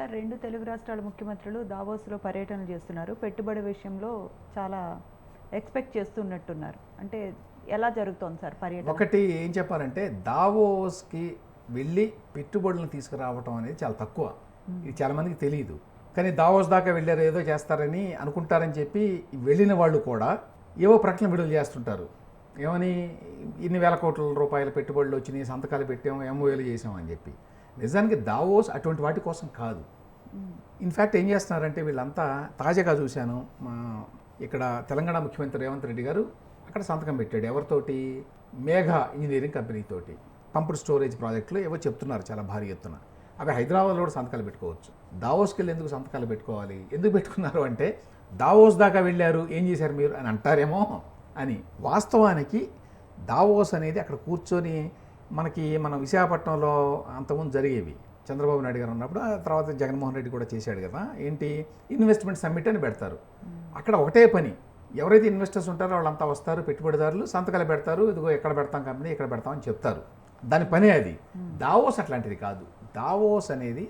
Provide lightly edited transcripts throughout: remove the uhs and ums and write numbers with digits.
Sir, 2 Telugu రాష్ట్రాల ముఖ్యమంత్రులు దావోస్‌లో పర్యటనలు చేస్తున్నారు. పెట్టుబడి విషయంలో చాలా ఎక్స్‌పెక్ట్ చేస్తున్నట్టున్నారు. అంటే ఎలా జరుగుతోంది సార్ పర్యటన? ఒకటి ఏం చెప్పాలంటే దావోస్కి వెళ్ళి పెట్టుబడులను తీసుకురావటం అనేది చాలా తక్కువ. ఇది చాలామందికి తెలియదు. కానీ దావోస్ దాకా వెళ్ళారు, ఏదో చేస్తారని అనుకుంటారని చెప్పి వెళ్ళిన వాళ్ళు కూడా ఏవో ప్రకటన విడుదల చేస్తుంటారు. ఏమని, ఇన్ని వేల కోట్ల రూపాయల పెట్టుబడులు వచ్చినాయి, సంతకాలు పెట్టాము, ఎంఓఏలు చేసాము అని చెప్పి. నిజానికి దావోస్ అటువంటి వాటి కోసం కాదు. ఇన్ఫ్యాక్ట్ ఏం చేస్తున్నారంటే వీళ్ళంతా, తాజాగా చూశాను, మా ఇక్కడ తెలంగాణ ముఖ్యమంత్రి రేవంత్ రెడ్డి గారు అక్కడ సంతకం పెట్టాడు. ఎవరితోటి? మేఘ ఇంజనీరింగ్ కంపెనీతోటి పంప్డ్ స్టోరేజ్ ప్రాజెక్టులు ఏవో చెప్తున్నారు చాలా భారీ ఎత్తున. అవి హైదరాబాద్లో కూడా సంతకాలు పెట్టుకోవచ్చు. దావోస్కి వెళ్ళి ఎందుకు సంతకాలు పెట్టుకోవాలి? ఎందుకు పెట్టుకున్నారు అంటే, దావోస్ దాకా వెళ్ళారు, ఏం చేశారు మీరు అని అంటారేమో అని. వాస్తవానికి దావోస్ అనేది అక్కడ కూర్చొని మన విశాఖపట్నంలో అంతకుముందు జరిగేవి. చంద్రబాబు నాయుడు గారు ఉన్నప్పుడు, ఆ తర్వాత జగన్మోహన్ రెడ్డి కూడా చేశాడు కదా, ఏంటి, ఇన్వెస్ట్మెంట్ సమ్మిట్ అని పెడతారు. అక్కడ ఒకటే పని, ఎవరైతే ఇన్వెస్టర్స్ ఉంటారో వాళ్ళంతా వస్తారు, పెట్టుబడిదారులు సంతకాలు పెడతారు, ఇదిగో ఎక్కడ పెడతాం కంపెనీ, ఇక్కడ పెడతామని చెప్తారు. దాని పనే అది. దావోస్ అట్లాంటిది కాదు. దావోస్ అనేది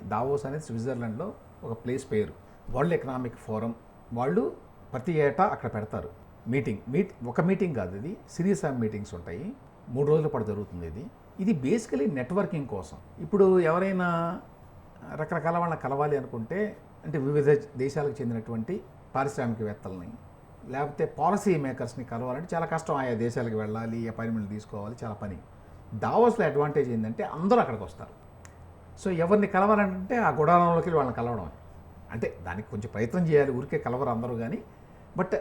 స్విట్జర్లాండ్లో ఒక ప్లేస్ పేరు. వరల్డ్ ఎకనామిక్ ఫోరం వాళ్ళు ప్రతి ఏటా అక్కడ పెడతారు ఒక మీటింగ్ కాదు, ఇది సిరీస్ ఆఫ్ మీటింగ్స్ ఉంటాయి. 3 రోజుల పాటు జరుగుతుంది. ఇది బేసికలీ నెట్వర్కింగ్ కోసం. ఇప్పుడు ఎవరైనా రకరకాల వాళ్ళని కలవాలి అనుకుంటే, అంటే వివిధ దేశాలకు చెందినటువంటి పారిశ్రామికవేత్తలని లేకపోతే పాలసీ మేకర్స్ని కలవాలంటే చాలా కష్టం. ఆయా దేశాలకు వెళ్ళాలి, అపాయింట్మెంట్లు తీసుకోవాలి, చాలా పని. దావోస్లో అడ్వాంటేజ్ ఏంటంటే అందరూ అక్కడికి వస్తారు. సో ఎవరిని కలవాలంటే ఆ గుడారంలోకి వాళ్ళని కలవడం. అంటే దానికి కొంచెం ప్రయత్నం చేయాలి, ఊరికే కలవరు అందరూ కానీ, బట్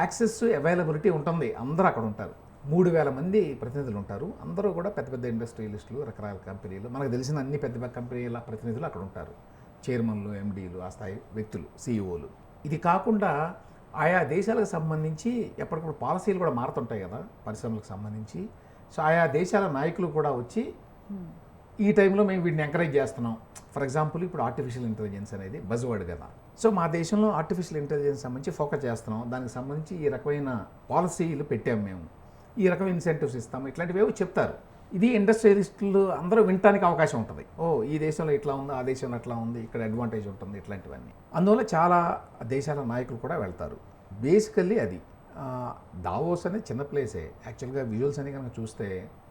యాక్సెస్ అవైలబిలిటీ ఉంటుంది. అందరూ అక్కడ ఉంటారు. 3,000 మంది ప్రతినిధులు ఉంటారు. అందరూ కూడా పెద్ద పెద్ద ఇండస్ట్రియలిస్టులు, రకరకాల కంపెనీలు, మనకు తెలిసిన అన్ని పెద్ద పెద్ద కంపెనీల ప్రతినిధులు అక్కడ ఉంటారు. చైర్మన్లు, ఎండీలు, ఆ స్థాయి వ్యక్తులు, సిఇఓలు. ఇది కాకుండా ఆయా దేశాలకు సంబంధించి ఎప్పటికప్పుడు పాలసీలు కూడా మారుతుంటాయి కదా పరిశ్రమలకు సంబంధించి. సో ఆయా దేశాల నాయకులు కూడా వచ్చి, ఈ టైంలో మేము వీటిని ఎంకరేజ్ చేస్తున్నాం. ఫర్ ఎగ్జాంపుల్, ఇప్పుడు ఆర్టిఫిషియల్ ఇంటెలిజెన్స్ అనేది బజ్వర్డ్ కదా. సో మా దేశంలో ఆర్టిఫిషియల్ ఇంటెలిజెన్స్ సంబంధించి ఫోకస్ చేస్తున్నాం, దానికి సంబంధించి ఈ రకమైన పాలసీలు పెట్టాము మేము, ఈ రకమైన ఇన్సెంటివ్స్ ఇస్తాము, ఇట్లాంటివి ఏవో చెప్తారు. ఇది ఇండస్ట్రియలిస్టులు అందరూ వినటానికి అవకాశం ఉంటుంది. ఈ దేశంలో ఇట్లా ఉంది, ఆ దేశంలో అట్లా ఉంది, ఇక్కడ అడ్వాంటేజ్ ఉంటుంది, ఇట్లాంటివన్నీ. అందువల్ల చాలా దేశాల నాయకులు కూడా వెళ్తారు. బేసికల్లీ అది దావోస్ అనేది చిన్న ప్లేసే. యాక్చువల్గా విజువల్స్ అన్ని కనుక చూస్తే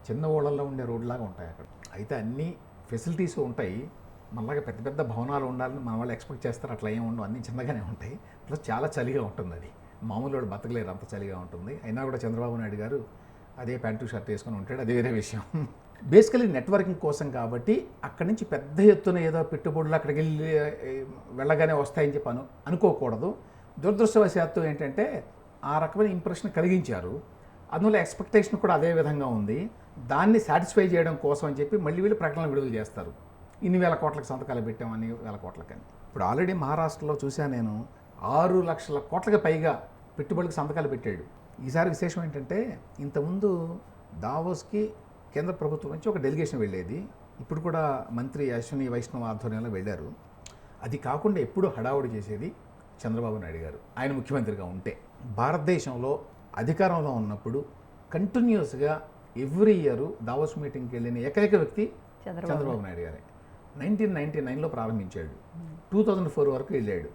చిన్న ఊళ్ళల్లో ఉండే రోడ్లాగా ఉంటాయి అక్కడ. అయితే అన్ని ఫెసిలిటీస్ ఉంటాయి. మనలాగా పెద్ద పెద్ద భవనాలు ఉండాలని మన వాళ్ళు ఎక్స్పెక్ట్ చేస్తారు, అట్లా ఏమి ఉండవు, అన్నీ చిన్నగానే ఉంటాయి. ప్లస్ చాలా చలిగా ఉంటుంది. అది మామూలు వాడు బతకలేరు, అంత చలిగా ఉంటుంది. అయినా కూడా చంద్రబాబు నాయుడు గారు అదే ప్యాంటు షర్ట్ వేసుకొని ఉంటాడు, అది వేరే విషయం. బేసికలీ నెట్వర్కింగ్ కోసం కాబట్టి అక్కడి నుంచి పెద్ద ఎత్తున ఏదో పెట్టుబడులు అక్కడికి వెళ్ళగానే వస్తాయని చెప్పి అనుకోకూడదు. దురదృష్టవశాత్తు ఏంటంటే ఆ రకమైన ఇంప్రెషన్ కలిగించారు. అందువల్ల ఎక్స్పెక్టేషన్ కూడా అదే విధంగా ఉంది. దాన్ని సాటిస్ఫై చేయడం కోసం అని చెప్పి మళ్ళీ వీళ్ళు ప్రకటనలు విడుదల చేస్తారు. ఇన్ని వేల కోట్లకు సంతకాలు పెట్టామని, వేల కోట్లకని. ఇప్పుడు ఆల్రెడీ మహారాష్ట్రలో చూశాను నేను, 6 లక్షల కోట్లకి పైగా పెట్టుబడులకు సంతకాలు పెట్టాడు. ఈసారి విశేషం ఏంటంటే, ఇంతకుముందు దావోస్కి కేంద్ర ప్రభుత్వం నుంచి ఒక డెలిగేషన్ వెళ్ళేది. ఇప్పుడు కూడా మంత్రి అశ్విని వైష్ణవ్ ఆధ్వర్యంలో వెళ్ళారు. అది కాకుండా ఎప్పుడు హడావుడి చేసేది చంద్రబాబు నాయుడు గారు, ఆయన ముఖ్యమంత్రిగా ఉంటే. భారతదేశంలో అధికారంలో ఉన్నప్పుడు కంటిన్యూస్గా ఎవ్రీ ఇయర్ దావోస్ మీటింగ్కి వెళ్ళిన ఏకైక వ్యక్తి చంద్రబాబు నాయుడు గారే. 1999లో ప్రారంభించాడు, 2004 వరకు వెళ్ళాడు,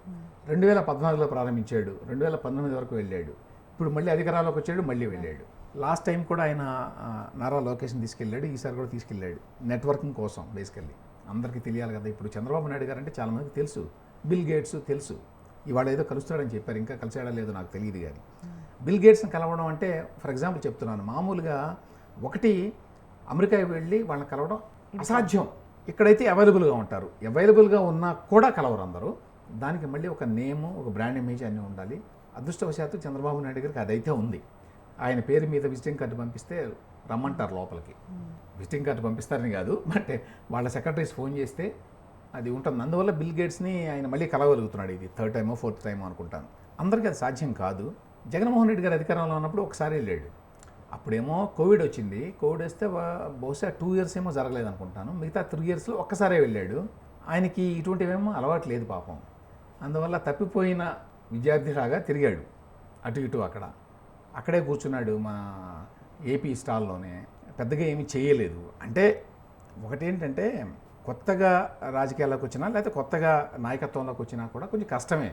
2014లో ప్రారంభించాడు, 2019 వరకు వెళ్ళాడు, ఇప్పుడు మళ్ళీ అధికారంలోకి వచ్చాడు, మళ్ళీ వెళ్ళాడు. లాస్ట్ టైం కూడా ఆయన నారా లోకేష్ని తీసుకెళ్ళాడు, ఈసారి కూడా తీసుకెళ్ళాడు. నెట్వర్కింగ్ కోసం బేసికల్లీ. అందరికీ తెలియాలి కదా. ఇప్పుడు చంద్రబాబు నాయుడు గారు అంటే చాలామందికి తెలుసు, బిల్ గేట్స్ తెలుసు. ఇవాళ ఏదో కలుస్తాడని చెప్పారు, ఇంకా కలిసాడా లేదో నాకు తెలియదు. కానీ బిల్ గేట్స్ని కలవడం అంటే, ఫర్ ఎగ్జాంపుల్ చెప్తున్నాను, మామూలుగా ఒకటి అమెరికా వెళ్ళి వాళ్ళని కలవడం అసాధ్యం. ఇక్కడైతే అవైలబుల్గా ఉంటారు, అవైలబుల్గా ఉన్నా కూడా కలవరు అందరూ. దానికి మళ్ళీ ఒక నేము, ఒక బ్రాండ్ ఇమేజ్ అన్నీ ఉండాలి. అదృష్టవశాత్తు చంద్రబాబు నాయుడు గారికి అదైతే ఉంది. ఆయన పేరు మీద విజిటింగ్ కార్డు పంపిస్తే రమ్మంటారు లోపలికి. విజిటింగ్ కార్డు పంపిస్తారని కాదు, బట్ వాళ్ళ సెక్రటరీస్ ఫోన్ చేస్తే అది ఉంటుంది. అందువల్ల బిల్ గేట్స్ని ఆయన మళ్ళీ కలవగలుగుతున్నాడు. ఇది 3rd టైమో 4th టైమో అనుకుంటాను. అందరికీ అది సాధ్యం కాదు. జగన్మోహన్ రెడ్డి గారు అధికారంలో ఉన్నప్పుడు ఒకసారి వెళ్ళాడు. అప్పుడేమో కోవిడ్ వచ్చింది. కోవిడ్ వస్తే బహుశా 2 years ఏమో జరగలేదు అనుకుంటాను. మిగతా 3 yearsలో ఒక్కసారే వెళ్ళాడు. ఆయనకి ఇటువంటివేమో అలవాటు లేదు పాపం. అందువల్ల తప్పిపోయిన విద్యార్థిలాగా తిరిగాడు అటు ఇటు. అక్కడే కూర్చున్నాడు మా ఏపీ స్టాల్లోనే. పెద్దగా ఏమీ చేయలేదు. అంటే ఒకటేంటంటే కొత్తగా రాజకీయాల్లోకి వచ్చినా లేకపోతే కొత్తగా నాయకత్వంలోకి వచ్చినా కూడా కొంచెం కష్టమే.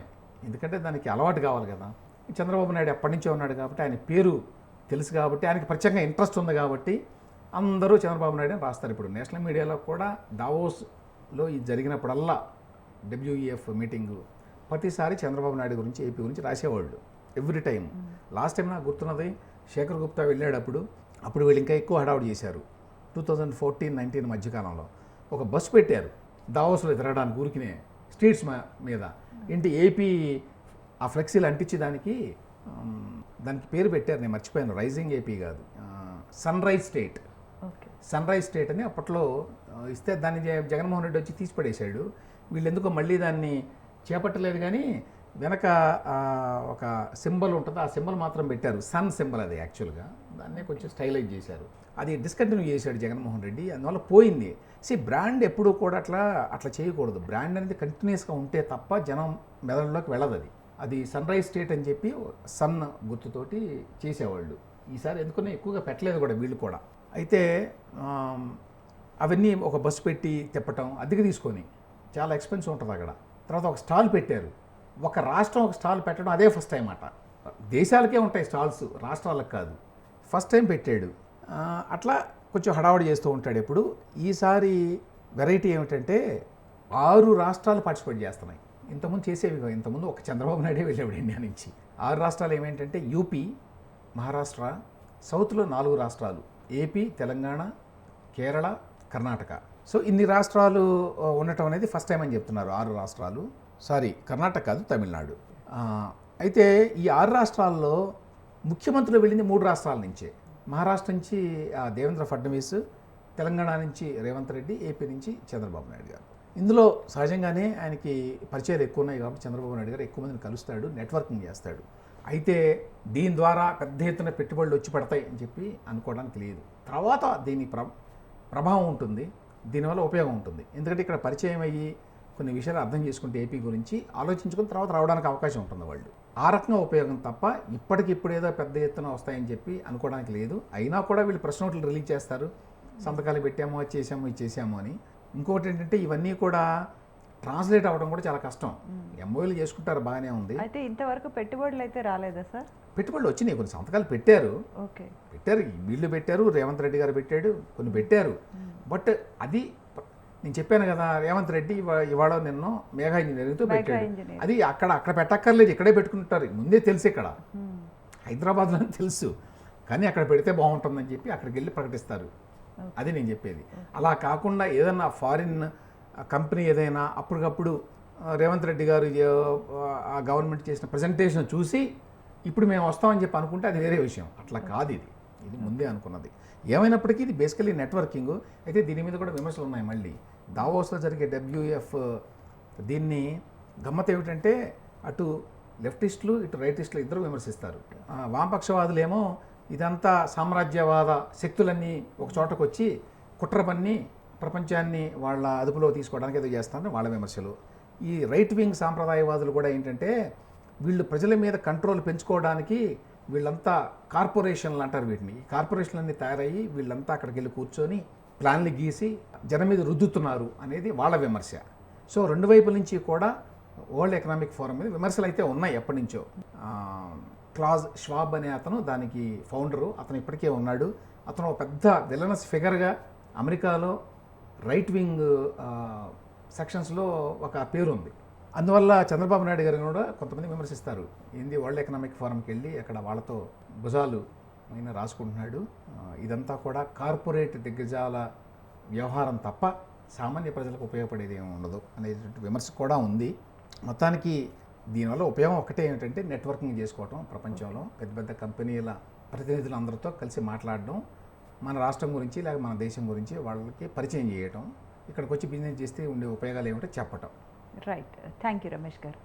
ఎందుకంటే దానికి అలవాటు కావాలి కదా. చంద్రబాబు నాయుడు ఎప్పటి నుంచో ఉన్నాడు కాబట్టి ఆయన పేరు తెలుసు కాబట్టి ఆయనకి ప్రత్యేకంగా ఇంట్రెస్ట్ ఉంది కాబట్టి అందరూ చంద్రబాబు నాయుడు అని రాస్తారు. ఇప్పుడు నేషనల్ మీడియాలో కూడా దావోస్లో ఇది జరిగినప్పుడల్లా డబ్ల్యూఈఎఫ్ మీటింగు ప్రతిసారి చంద్రబాబు నాయుడు గురించి ఏపీ గురించి రాసేవాళ్ళు ఎవ్రీ టైం. లాస్ట్ టైం నాకు గుర్తున్నది శేఖర్ గుప్తా వెళ్ళేటప్పుడు వీళ్ళు ఇంకా ఎక్కువ హడావుడి చేశారు. 2014-19 మధ్యకాలంలో ఒక బస్సు పెట్టారు దావోస్లో తిరగడానికి ఊరికినే స్ట్రీట్స్ మీద. ఏంటి ఏపీ ఆ ఫ్లెక్సీలు అంటించి దానికి పేరు పెట్టారు, నేను మర్చిపోయాను. రైజింగ్ ఏపీ కాదు, sunrise state. Sunrise state అని అప్పట్లో ఇస్తే దాన్ని జగన్మోహన్ రెడ్డి వచ్చి తీసిపడేశాడు. వీళ్ళు ఎందుకో మళ్ళీ దాన్ని చేపట్టలేదు కానీ వెనక ఒక సింబల్ ఉంటుంది, ఆ సింబల్ మాత్రం పెట్టారు. సన్ సింబల్ అది యాక్చువల్గా, దాన్నే కొంచెం స్టైలైజ్ చేశారు. అది డిస్కంటిన్యూ చేశాడు జగన్మోహన్ రెడ్డి, అందువల్ల పోయింది. బ్రాండ్ ఎప్పుడూ కూడా అట్లా చేయకూడదు. బ్రాండ్ అనేది కంటిన్యూస్గా ఉంటే తప్ప జనం మెదడులోకి వెళ్ళదు. అది సన్ రైజ్ స్టేట్ అని చెప్పి సన్ గుర్తుతోటి చేసేవాళ్ళు. ఈసారి ఎందుకనే ఎక్కువగా పెట్టలేదు కూడా వీళ్ళు కూడా. అయితే అవన్నీ ఒక బస్సు పెట్టి తిప్పటం, అద్దెకి తీసుకొని చాలా ఎక్స్పెన్సివ్ ఉంటుంది అక్కడ. తర్వాత ఒక స్టాల్ పెట్టారు. ఒక రాష్ట్రం ఒక స్టాల్ పెట్టడం అదే ఫస్ట్ టైం అట. దేశాలకే ఉంటాయి స్టాల్స్, రాష్ట్రాలకు కాదు. ఫస్ట్ టైం పెట్టాడు. అట్లా కొంచెం హడావుడి చేస్తూ ఉంటాడు ఎప్పుడు. ఈసారి వెరైటీ ఏమిటంటే 6 రాష్ట్రాలు పార్టిసిపేట్ చేస్తున్నాయి. ఇంతకుముందు చేసేవి కాదు. ఇంతకుముందు ఒక చంద్రబాబు నాయుడే వెళ్ళేవాడు ఇండియా నుంచి. 6 రాష్ట్రాలు ఏమేంటంటే యూపీ, మహారాష్ట్ర, సౌత్లో 4 రాష్ట్రాలు ఏపీ, తెలంగాణ, కేరళ, కర్ణాటక. సో ఇన్ని రాష్ట్రాలు ఉండటం అనేది ఫస్ట్ టైం అని చెప్తున్నారు. 6 రాష్ట్రాలు, సారీ కర్ణాటక కాదు, తమిళనాడు. అయితే ఈ 6 రాష్ట్రాల్లో ముఖ్యమంత్రులు వెళ్ళింది 3 రాష్ట్రాల నుంచే. మహారాష్ట్ర నుంచి దేవేంద్ర ఫడ్నవీస్, తెలంగాణ నుంచి రేవంత్ రెడ్డి, ఏపీ నుంచి చంద్రబాబు నాయుడు గారు. ఇందులో సహజంగానే ఆయనకి పరిచయాలు ఎక్కువ ఉన్నాయి కాబట్టి చంద్రబాబు నాయుడు గారు ఎక్కువ మందిని కలుస్తాడు, నెట్వర్కింగ్ చేస్తాడు. అయితే దీని ద్వారా పెద్ద ఎత్తున పెట్టుబడులు వచ్చి పడతాయి అని చెప్పి అనుకోవడానికి లేదు. తర్వాత దీని ప్రభావం ఉంటుంది, దీనివల్ల ఉపయోగం ఉంటుంది. ఎందుకంటే ఇక్కడ పరిచయం అయ్యి కొన్ని విషయాలు అర్థం చేసుకుంటే ఏపీ గురించి ఆలోచించుకుని తర్వాత రావడానికి అవకాశం ఉంటుంది వాళ్ళు. ఆ రకంగా ఉపయోగం తప్ప ఇప్పటికిప్పుడు ఏదో పెద్ద ఎత్తున వస్తాయని చెప్పి అనుకోవడానికి లేదు. అయినా కూడా వీళ్ళు ప్రెస్ నోట్లు రిలీజ్ చేస్తారు, సంతకాలు పెట్టామో అది చేసామో ఇది చేసామో అని. ఇంకొకటి ఏంటంటే ఇవన్నీ కూడా ట్రాన్స్లేట్ అవ్వడం కూడా చాలా కష్టం. ఎంఓఏలు చేసుకుంటారు, బాగానే ఉంది. అయితే ఇంతవరకు పెట్టుబడులు అయితే రాలేదా సార్? పెట్టుబడులు వచ్చినాయి, కొన్ని సంతకాలు పెట్టారు. ఓకే, పెట్టారు, వీళ్ళు పెట్టారు, రేవంత్ రెడ్డి గారు పెట్టాడు, కొన్ని పెట్టారు. బట్ అది నేను చెప్పాను కదా, రేవంత్ రెడ్డి ఇవాళ నిన్న మేఘా ఇంజనీరింగ్తో పెట్టాడు. అది అక్కడ పెట్టక్కర్లేదు, ఇక్కడే పెట్టుకుంటారు. ముందే తెలుసు, ఇక్కడ హైదరాబాద్లో తెలుసు, కానీ అక్కడ పెడితే బాగుంటుందని చెప్పి అక్కడికి వెళ్ళి ప్రకటిస్తారు. అది నేను చెప్పేది. అలా కాకుండా ఏదన్నా ఫారిన్ కంపెనీ ఏదైనా అప్పటికప్పుడు రేవంత్ రెడ్డి గారు ఆ గవర్నమెంట్ చేసిన ప్రజెంటేషన్ చూసి ఇప్పుడు మేము వస్తామని చెప్పి అనుకుంటే అది వేరే విషయం. అట్లా కాదు, ఇది ముందే అనుకున్నది. ఏమైనప్పటికీ ఇది బేసికలీ నెట్వర్కింగ్. అయితే దీని మీద కూడా విమర్శలు ఉన్నాయి. మళ్ళీ దావోస్లో జరిగే డబ్ల్యూఎఫ్ దీన్ని గమ్మత్ ఏమిటంటే అటు లెఫ్టిస్టులు ఇటు రైటిస్టులు ఇద్దరు విమర్శిస్తారు. వామపక్షవాదులేమో ఇదంతా సామ్రాజ్యవాద శక్తులన్నీ ఒక చోటకు వచ్చి కుట్ర పన్ని ప్రపంచాన్ని వాళ్ళ అదుపులో తీసుకోవడానికి ఏదో చేస్తారని వాళ్ళ విమర్శలు. ఈ రైట్ వింగ్ సాంప్రదాయవాదులు కూడా ఏంటంటే వీళ్ళు ప్రజల మీద కంట్రోల్ పెంచుకోవడానికి వీళ్ళంతా కార్పొరేషన్లు అంటారు వీటిని. కార్పొరేషన్లన్నీ తయారయ్యి వీళ్ళంతా అక్కడికి వెళ్ళి కూర్చొని ప్లాన్లు గీసి జనం మీద రుద్దుతున్నారు అనేది వాళ్ళ విమర్శ. సో రెండు వైపుల నుంచి కూడా వరల్డ్ ఎకనామిక్ ఫోరం మీద విమర్శలు అయితే ఉన్నాయి ఎప్పటి నుంచో. క్లాజ్ ష్వాబ్ అనే అతను దానికి ఫౌండరు, అతను ఇప్పటికే ఉన్నాడు. అతను ఒక పెద్ద విలనస్ ఫిగర్గా అమెరికాలో రైట్ వింగ్ సెక్షన్స్లో ఒక పేరు ఉంది. అందువల్ల చంద్రబాబు నాయుడు గారు కూడా కొంతమంది విమర్శిస్తారు, ఏంది వరల్డ్ ఎకనామిక్ ఫోరంకి వెళ్ళి అక్కడ వాళ్ళతో భుజాలు ఆయన రాసుకుంటున్నాడు, ఇదంతా కూడా కార్పొరేట్ దిగ్గజాల వ్యవహారం తప్ప సామాన్య ప్రజలకు ఉపయోగపడేది ఏమి ఉండదు అనేటువంటి విమర్శ కూడా ఉంది. మొత్తానికి దీనివల్ల ఉపయోగం ఒకటే ఏమిటంటే నెట్వర్కింగ్ చేసుకోవటం, ప్రపంచంలో పెద్ద పెద్ద కంపెనీల ప్రతినిధులు అందరితో కలిసి మాట్లాడడం, మన రాష్ట్రం గురించి లేక మన దేశం గురించి వాళ్ళకి పరిచయం చేయటం, ఇక్కడికి వచ్చి బిజినెస్ చేస్తే ఉండే ఉపయోగాలు ఏమిటో చెప్పటం. రైట్, థ్యాంక్ యూ రమేష్ గారు.